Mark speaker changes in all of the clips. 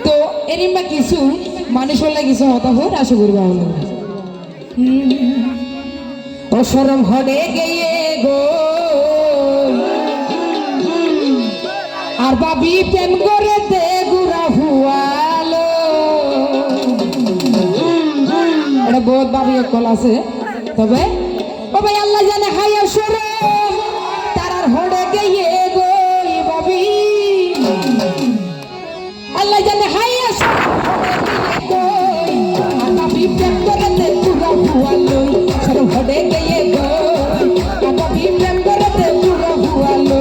Speaker 1: তো এরিম্বা কিছু মানুষ হলে কিছু হতা হোক আশা করবা হলো অসরম হডে গিয়ে গো আর বাবি প্রেম করে দে গুড়া হুয়ালো এটা বহুত বাবি কল আছে তবে ও ভাই আল্লাহ জানে হাই অসরম তারার হডে গিয়ে গো বাবি আল্লাহ জানে হাই অসরম আর বাবি প্রেম করে দে গুড়া হুয়ালো সরম হডে গিয়ে গো আর বাবি প্রেম করে দে গুড়া হুয়ালো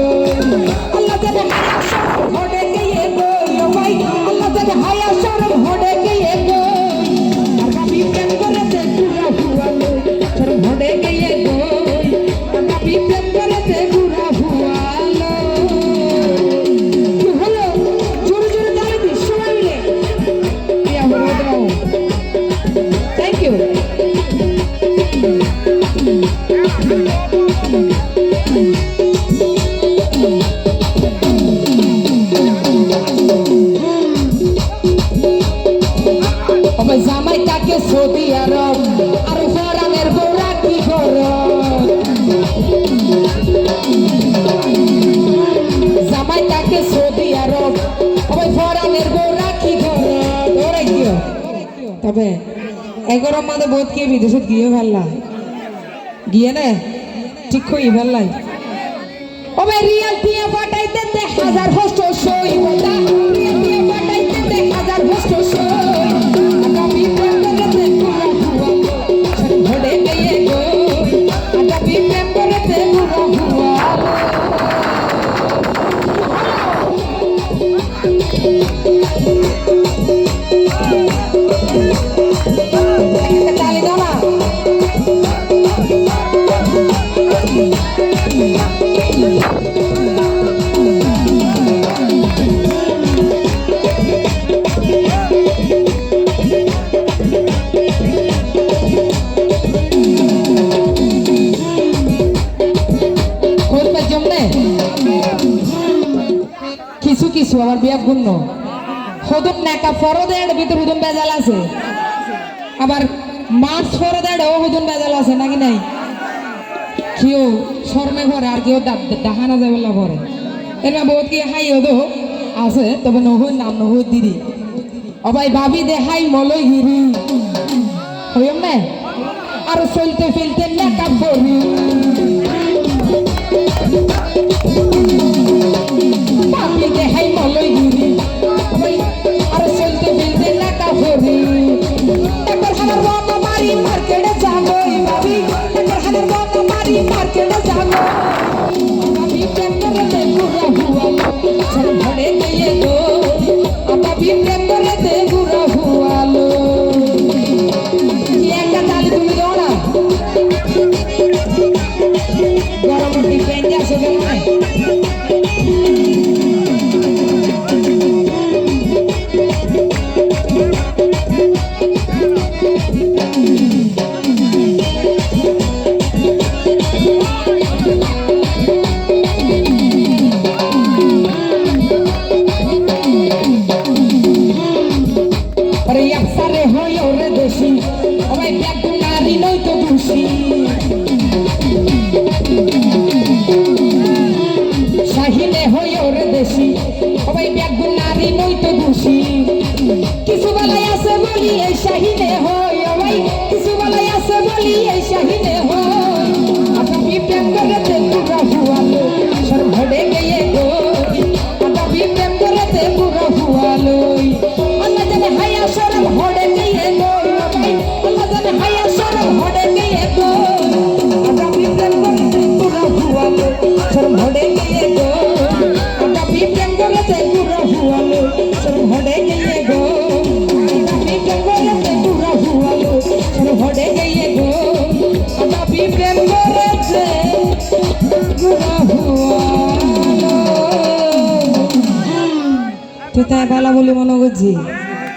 Speaker 1: আল্লাহ জানে হাই অসরম হডে গিয়ে গো ভাই আল্লাহ জানে হাই অসরম হডে গিয়ে গো আর বাবি প্রেম করে দে গুড়া হুয়ালো সরম হডে গিয়ে গো আর বাবি প্রেম করে দে গুড়া হুয়ালো কি হলো জোরে জোরে দাঁড়িয়ে দিস সবাই মিলে ইয়া বলো দাও থ্যাংক ইউ জামাই তাকে সৌদি আরব আর ফরানের বউরা কি গরম জামাই তাকে সৌদি আরব ওই ফরানের বউরা কি গরম ওরে গিয়ে তবে এগরম মানে বহুত কে বিদেশত গিয়ে ভাল্লা গিয়ে না ঠিক কই ভাল্লাই ওবে রিয়াল দিয়ে পাঠাইতে 1000 হোস্ট সই বটা রিয়াল দিয়ে পাঠাইতে 1000 হোস্ট সই আগামী প্রেমতে পুরা হুয়া ভরে গিয়ে গো আগামী প্রেমতে পুরা হুয়া তালি দাও না কিছু কিছু আমার বিয়া গুণ হদুন নাকা ফরদের ভিতর হুদুন বেজাল আছে আবার মাছ ফরদের ও হুদুন বেজাল আছে নাকি নাই কেউ শর্মে ভরে আর কেউ ডাহানা যাবে ভরে এর বহুত কি হাই হদো আছে তবে নহর নাম নহর দিদি ও ভাই ভাবি দে হাই মলই হিরি হইম না আর চলতে ফেলতে নাকা ফরি ভাবি দে হাই মলই হিরি আর চলতে ফেলতে নাকা ফরি একবার হানার বাবা মারি মার্কেটে যাবো ভাবি একবার হানার বাবা মারি মার্কেটে যাবো ভাবি প্রেম করে দে গুড়া হুয়ালো সর ভরে গিয়ে গো ভাবি প্রেম করে দে গুড়া হুয়ালো কি একটা তালি তুমি দাও না গরম ডিপেন্ড আছে কেন কিছু বেলায় আছে বলি এই শাহিনে হয় ভাই কিছু বেলায় আছে বলি এই শাহিনে হয় আগামী প্রেম করে দে পুরা হুয়ালো সর ভরে গিয়ে গো আগামী প্রেম করে দে পুরা হুয়ালো আল্লাহ জানে হায়া সরম ভরে গিয়ে গো ভাই আল্লাহ জানে হায়া সরম ভরে গিয়ে গো আগামী প্রেম করে দে পুরা হুয়ালো সর ভরে গিয়ে গো আগামী প্রেম করে দে পুরা হুয়ালো সর ভরে গিয়ে গো ভরে গিয়ে গো আগামী প্রেম করেছে তুই তাই বলা বলি মনে করছি